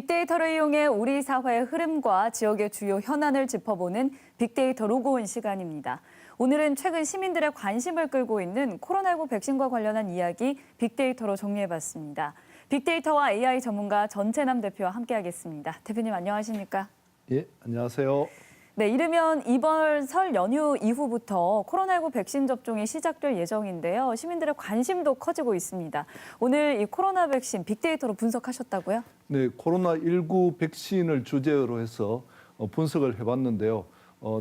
빅데이터를 이용해 우리 사회의 흐름과 지역의 주요 현안을 짚어보는 빅데이터 로그온 시간입니다. 오늘은 최근 시민들의 관심을 끌고 있는 코로나19 백신과 관련한 이야기 빅데이터로 정리해봤습니다. 빅데이터와 AI 전문가 전채남 대표와 함께하겠습니다. 대표님 안녕하십니까? 예, 안녕하세요. 네, 이르면 이번 설 연휴 이후부터 코로나19 백신 접종이 시작될 예정인데요. 시민들의 관심도 커지고 있습니다. 오늘 이 코로나 백신 빅데이터로 분석하셨다고요? 네, 코로나19 백신을 주제로 해서 분석을 해봤는데요.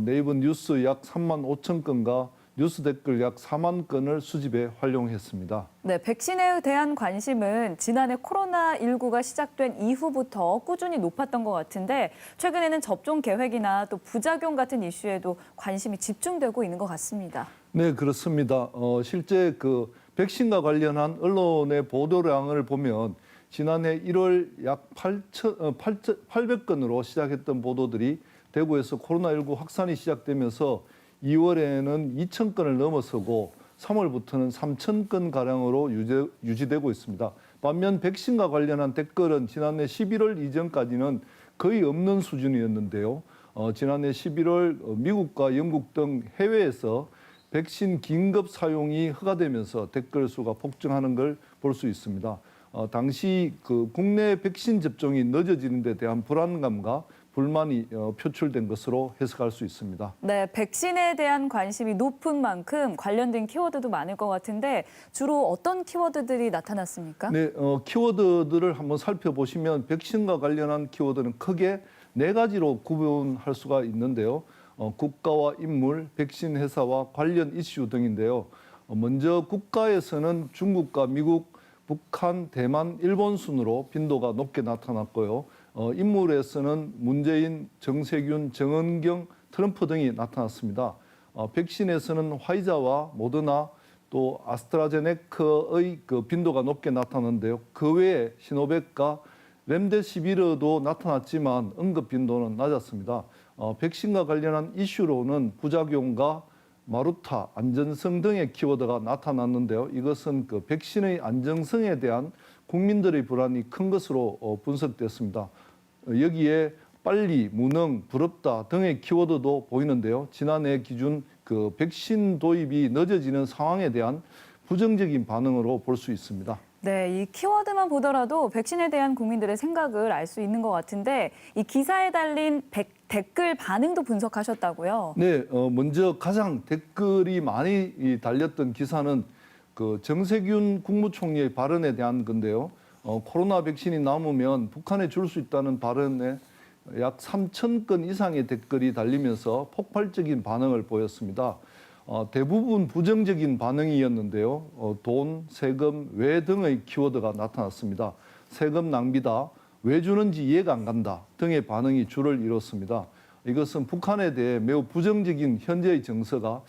네이버 뉴스 약 3만 5천 건과 뉴스 댓글 약 4만 건을 수집해 활용했습니다. 네, 백신에 대한 관심은 지난해 코로나19가 시작된 이후부터 꾸준히 높았던 것 같은데 최근에는 접종 계획이나 또 부작용 같은 이슈에도 관심이 집중되고 있는 것 같습니다. 네, 그렇습니다. 실제 그 백신과 관련한 언론의 보도량을 보면 지난해 1월 약 800건으로 시작했던 보도들이 대구에서 코로나19 확산이 시작되면서 2월에는 2,000건을 넘어서고 3월부터는 3,000건 가량으로 유지되고 있습니다. 반면 백신과 관련한 댓글은 지난해 11월 이전까지는 거의 없는 수준이었는데요. 지난해 11월 미국과 영국 등 해외에서 백신 긴급 사용이 허가되면서 댓글 수가 폭증하는 걸 볼 수 있습니다. 당시 그 국내 백신 접종이 늦어지는 데 대한 불안감과 불만이 표출된 것으로 해석할 수 있습니다. 네, 백신에 대한 관심이 높은 만큼 관련된 키워드도 많을 것 같은데 주로 어떤 키워드들이 나타났습니까? 네, 키워드들을 한번 살펴보시면 백신과 관련한 키워드는 크게 네 가지로 구분할 수가 있는데요. 국가와 인물, 백신 회사와 관련 이슈 등인데요. 먼저 국가에서는 중국과 미국, 북한, 대만, 일본 순으로 빈도가 높게 나타났고요. 인물에서는 문재인, 정세균, 정은경, 트럼프 등이 나타났습니다. 백신에서는 화이자와 모더나 또 아스트라제네카의 그 빈도가 높게 나타났는데요. 그 외에 시노백과 렘데시비르도 나타났지만 응급 빈도는 낮았습니다. 백신과 관련한 이슈로는 부작용과 마루타, 안전성 등의 키워드가 나타났는데요. 이것은 그 백신의 안정성에 대한 국민들의 불안이 큰 것으로 분석됐습니다. 여기에 빨리, 무능, 부럽다 등의 키워드도 보이는데요. 지난해 기준 그 백신 도입이 늦어지는 상황에 대한 부정적인 반응으로 볼 수 있습니다. 네, 이 키워드만 보더라도 백신에 대한 국민들의 생각을 알 수 있는 것 같은데 이 기사에 달린 댓글 반응도 분석하셨다고요? 네, 먼저 가장 댓글이 많이 달렸던 기사는 그 정세균 국무총리의 발언에 대한 건데요. 코로나 백신이 남으면 북한에 줄 수 있다는 발언에 약 3,000건 이상의 댓글이 달리면서 폭발적인 반응을 보였습니다. 대부분 부정적인 반응이었는데요. 돈, 세금, 외 등의 키워드가 나타났습니다. 세금 낭비다, 왜 주는지 이해가 안 간다 등의 반응이 주를 이뤘습니다. 이것은 북한에 대해 매우 부정적인 현재의 정서가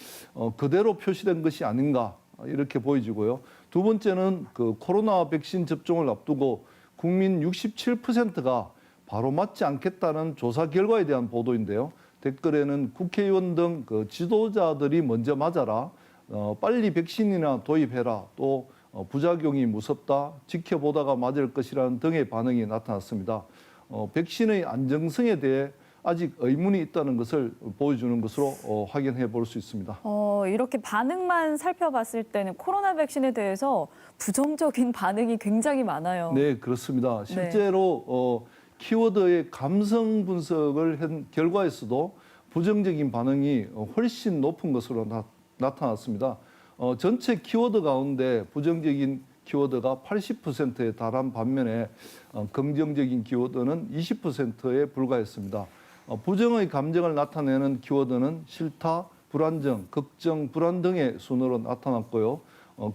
그대로 표시된 것이 아닌가 이렇게 보여지고요. 두 번째는 그 코로나 백신 접종을 앞두고 국민 67%가 바로 맞지 않겠다는 조사 결과에 대한 보도인데요. 댓글에는 국회의원 등 그 지도자들이 먼저 맞아라, 빨리 백신이나 도입해라, 또 부작용이 무섭다, 지켜보다가 맞을 것이라는 등의 반응이 나타났습니다. 백신의 안정성에 대해 아직 의문이 있다는 것을 보여주는 것으로 확인해 볼 수 있습니다. 이렇게 반응만 살펴봤을 때는 코로나 백신에 대해서 부정적인 반응이 굉장히 많아요. 네, 그렇습니다. 실제로 키워드의 감성 분석을 한 결과에서도 부정적인 반응이 훨씬 높은 것으로 나타났습니다. 전체 키워드 가운데 부정적인 키워드가 80%에 달한 반면에 긍정적인 키워드는 20%에 불과했습니다. 부정의 감정을 나타내는 키워드는 싫다, 불안정, 걱정, 불안 등의 순으로 나타났고요.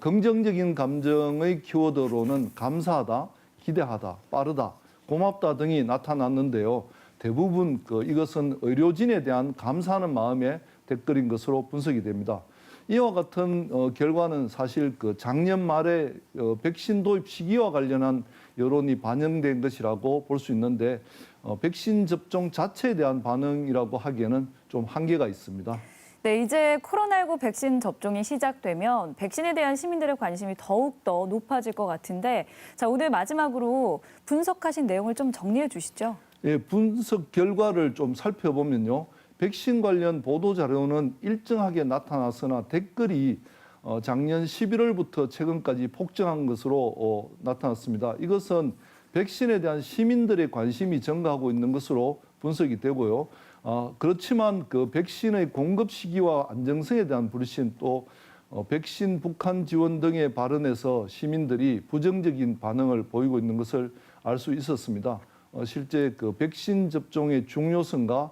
긍정적인 감정의 키워드로는 감사하다, 기대하다, 빠르다, 고맙다 등이 나타났는데요. 대부분 이것은 의료진에 대한 감사하는 마음의 댓글인 것으로 분석이 됩니다. 이와 같은 결과는 사실 그 작년 말에 백신 도입 시기와 관련한 여론이 반영된 것이라고 볼 수 있는데 백신 접종 자체에 대한 반응이라고 하기에는 좀 한계가 있습니다. 네, 이제 코로나19 백신 접종이 시작되면 백신에 대한 시민들의 관심이 더욱 더 높아질 것 같은데, 자, 오늘 마지막으로 분석하신 내용을 좀 정리해 주시죠. 예, 분석 결과를 좀 살펴보면요. 백신 관련 보도 자료는 일정하게 나타났으나 댓글이 작년 11월부터 최근까지 폭증한 것으로 나타났습니다. 이것은 백신에 대한 시민들의 관심이 증가하고 있는 것으로 분석이 되고요. 그렇지만 그 백신의 공급 시기와 안정성에 대한 불신 또 백신 북한 지원 등의 발언에서 시민들이 부정적인 반응을 보이고 있는 것을 알 수 있었습니다. 실제 그 백신 접종의 중요성과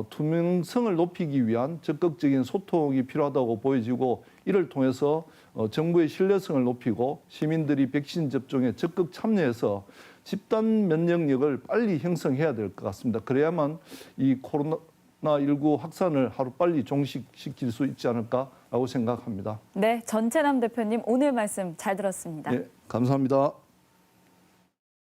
투명성을 높이기 위한 적극적인 소통이 필요하다고 보여지고 이를 통해서 정부의 신뢰성을 높이고 시민들이 백신 접종에 적극 참여해서 집단 면역력을 빨리 형성해야 될 것 같습니다. 그래야만 이 코로나19 확산을 하루빨리 종식시킬 수 있지 않을까라고 생각합니다. 네, 전채남 대표님 오늘 말씀 잘 들었습니다. 네, 감사합니다.